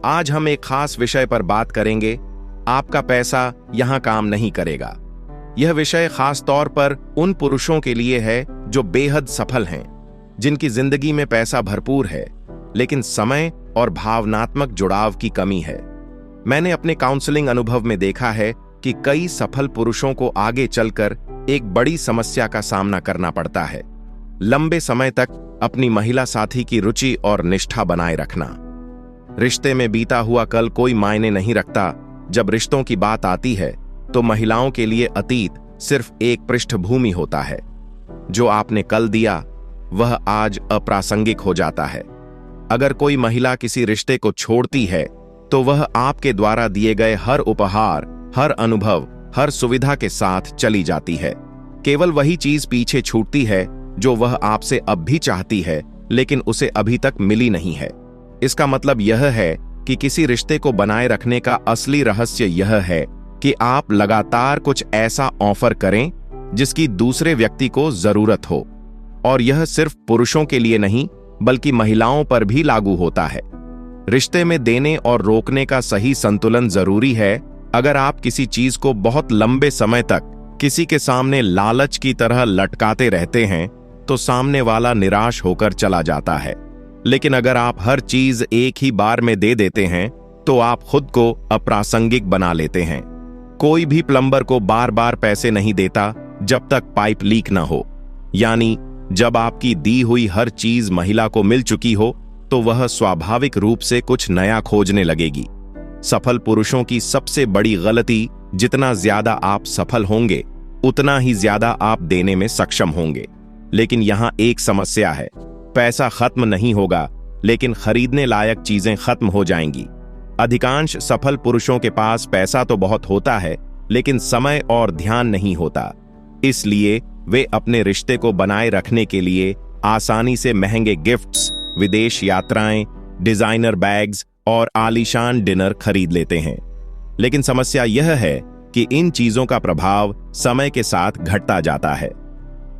आज हम एक खास विषय पर बात करेंगे। आपका पैसा यहां काम नहीं करेगा। यह विषय खास तौर पर उन पुरुषों के लिए है जो बेहद सफल हैं, जिनकी जिंदगी में पैसा भरपूर है, लेकिन समय और भावनात्मक जुड़ाव की कमी है। मैंने अपने काउंसलिंग अनुभव में देखा है कि कई सफल पुरुषों को आगे चलकर एक बड़ी समस्या का सामना करना पड़ता है। लंबे समय तक अपनी महिला साथी की रुचि और निष्ठा बनाए रखना। रिश्ते में बीता हुआ कल कोई मायने नहीं रखता। जब रिश्तों की बात आती है तो महिलाओं के लिए अतीत सिर्फ एक पृष्ठभूमि होता है। जो आपने कल दिया वह आज अप्रासंगिक हो जाता है। अगर कोई महिला किसी रिश्ते को छोड़ती है तो वह आपके द्वारा दिए गए हर उपहार, हर अनुभव, हर सुविधा के साथ चली जाती है। केवल वही चीज पीछे छूटती है जो वह आपसे अब भी चाहती है, लेकिन उसे अभी तक मिली नहीं है। इसका मतलब यह है कि किसी रिश्ते को बनाए रखने का असली रहस्य यह है कि आप लगातार कुछ ऐसा ऑफर करें जिसकी दूसरे व्यक्ति को जरूरत हो। और यह सिर्फ पुरुषों के लिए नहीं, बल्कि महिलाओं पर भी लागू होता है। रिश्ते में देने और रोकने का सही संतुलन जरूरी है। अगर आप किसी चीज को बहुत लंबे समय तक किसी के सामने लालच की तरह लटकाते रहते हैं तो सामने वाला निराश होकर चला जाता है। लेकिन अगर आप हर चीज एक ही बार में दे देते हैं तो आप खुद को अप्रासंगिक बना लेते हैं। कोई भी प्लम्बर को बार बार पैसे नहीं देता जब तक पाइप लीक ना हो। यानी जब आपकी दी हुई हर चीज महिला को मिल चुकी हो तो वह स्वाभाविक रूप से कुछ नया खोजने लगेगी। सफल पुरुषों की सबसे बड़ी गलती, जितना ज्यादा आप सफल होंगे उतना ही ज्यादा आप देने में सक्षम होंगे। लेकिन यहां एक समस्या है। पैसा खत्म नहीं होगा, लेकिन खरीदने लायक चीजें खत्म हो जाएंगी। अधिकांश सफल पुरुषों के पास पैसा तो बहुत होता है, लेकिन समय और ध्यान नहीं होता। इसलिए वे अपने रिश्ते को बनाए रखने के लिए आसानी से महंगे गिफ्ट्स, विदेश यात्राएं, डिजाइनर बैग्स और आलीशान डिनर खरीद लेते हैं। लेकिन समस्या यह है कि इन चीजों का प्रभाव समय के साथ घटता जाता है।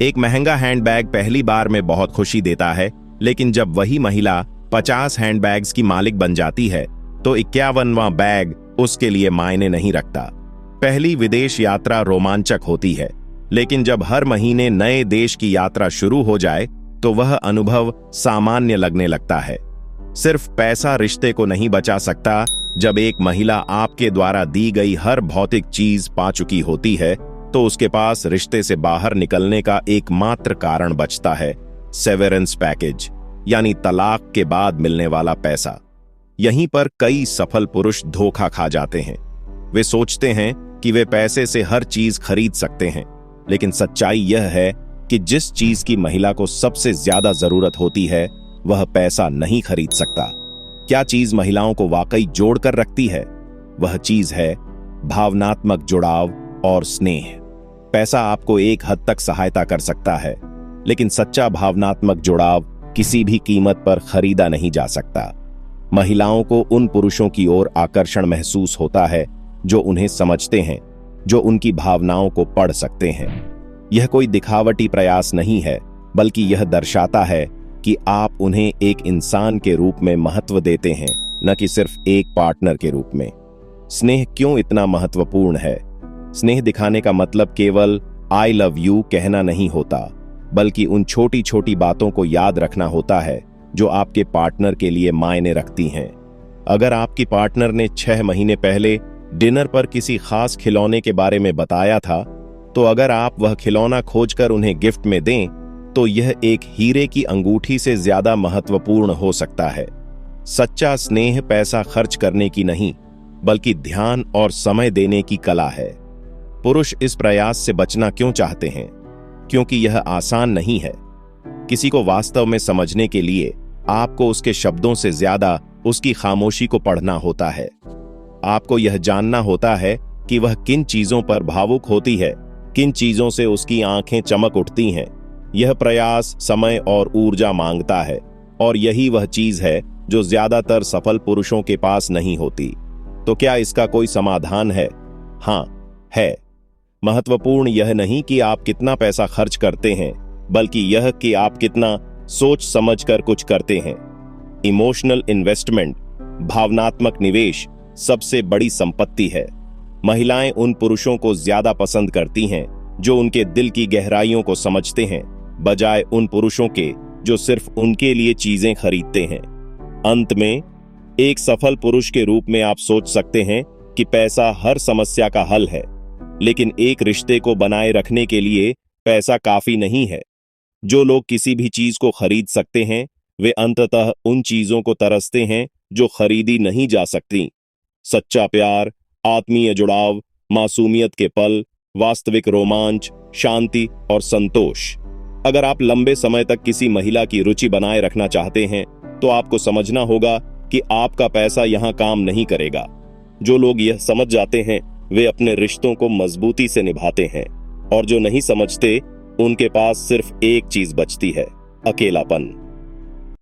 एक महंगा हैंडबैग पहली बार में बहुत खुशी देता है, लेकिन जब वही महिला 50 हैंडबैग्स की मालिक बन जाती है तो 51वां बैग उसके लिए मायने नहीं रखता। पहली विदेश यात्रा रोमांचक होती है, लेकिन जब हर महीने नए देश की यात्रा शुरू हो जाए तो वह अनुभव सामान्य लगने लगता है। सिर्फ पैसा रिश्ते को नहीं बचा सकता। जब एक महिला आपके द्वारा दी गई हर भौतिक चीज पा चुकी होती है तो उसके पास रिश्ते से बाहर निकलने का एकमात्र कारण बचता है सेवेरेंस पैकेज, यानी तलाक के बाद मिलने वाला पैसा। यहीं पर कई सफल पुरुष धोखा खा जाते हैं। वे सोचते हैं कि वे पैसे से हर चीज खरीद सकते हैं, लेकिन सच्चाई यह है कि जिस चीज की महिला को सबसे ज्यादा जरूरत होती है वह पैसा नहीं खरीद सकता। क्या चीज महिलाओं को वाकई जोड़ कर रखती है? वह चीज है भावनात्मक जुड़ाव और स्नेह। पैसा आपको एक हद तक सहायता कर सकता है, लेकिन सच्चा भावनात्मक जुड़ाव किसी भी कीमत पर खरीदा नहीं जा सकता। महिलाओं को उन पुरुषों की ओर आकर्षण महसूस होता है जो उन्हें समझते हैं, जो उनकी भावनाओं को पढ़ सकते हैं। यह कोई दिखावटी प्रयास नहीं है, बल्कि यह दर्शाता है कि आप उन्हें एक इंसान के रूप में महत्व देते हैं, न कि सिर्फ एक पार्टनर के रूप में। स्नेह क्यों इतना महत्वपूर्ण है? स्नेह दिखाने का मतलब केवल आई लव यू कहना नहीं होता, बल्कि उन छोटी छोटी बातों को याद रखना होता है जो आपके पार्टनर के लिए मायने रखती हैं। अगर आपकी पार्टनर ने 6 महीने पहले डिनर पर किसी खास खिलौने के बारे में बताया था, तो अगर आप वह खिलौना खोजकर उन्हें गिफ्ट में दें तो यह एक हीरे की अंगूठी से ज्यादा महत्वपूर्ण हो सकता है। सच्चा स्नेह पैसा खर्च करने की नहीं, बल्कि ध्यान और समय देने की कला है। पुरुष इस प्रयास से बचना क्यों चाहते हैं? क्योंकि यह आसान नहीं है। किसी को वास्तव में समझने के लिए आपको उसके शब्दों से ज्यादा उसकी खामोशी को पढ़ना होता है। आपको यह जानना होता है कि वह किन चीजों पर भावुक होती है, किन चीजों से उसकी आंखें चमक उठती हैं। यह प्रयास समय और ऊर्जा मांगता है, और यही वह चीज है जो ज्यादातर सफल पुरुषों के पास नहीं होती। तो क्या इसका कोई समाधान है? हाँ, है। महत्वपूर्ण यह नहीं कि आप कितना पैसा खर्च करते हैं, बल्कि यह कि आप कितना सोच समझकर कुछ करते हैं। इमोशनल इन्वेस्टमेंट भावनात्मक निवेश सबसे बड़ी संपत्ति है। महिलाएं उन पुरुषों को ज्यादा पसंद करती हैं जो उनके दिल की गहराइयों को समझते हैं, बजाय उन पुरुषों के जो सिर्फ उनके लिए चीजें खरीदते हैं। अंत में, एक सफल पुरुष के रूप में आप सोच सकते हैं कि पैसा हर समस्या का हल है, लेकिन एक रिश्ते को बनाए रखने के लिए पैसा काफी नहीं है। जो लोग किसी भी चीज को खरीद सकते हैं, वे अंततः उन चीजों को तरसते हैं जो खरीदी नहीं जा सकती। सच्चा प्यार, आत्मीय जुड़ाव, मासूमियत के पल, वास्तविक रोमांच, शांति और संतोष। अगर आप लंबे समय तक किसी महिला की रुचि बनाए रखना चाहते हैं, तो आपको समझना होगा कि आपका पैसा यहां काम नहीं करेगा। जो लोग यह समझ जाते हैं, वे अपने रिश्तों को मजबूती से निभाते हैं, और जो नहीं समझते, उनके पास सिर्फ एक चीज बचती है, अकेलापन।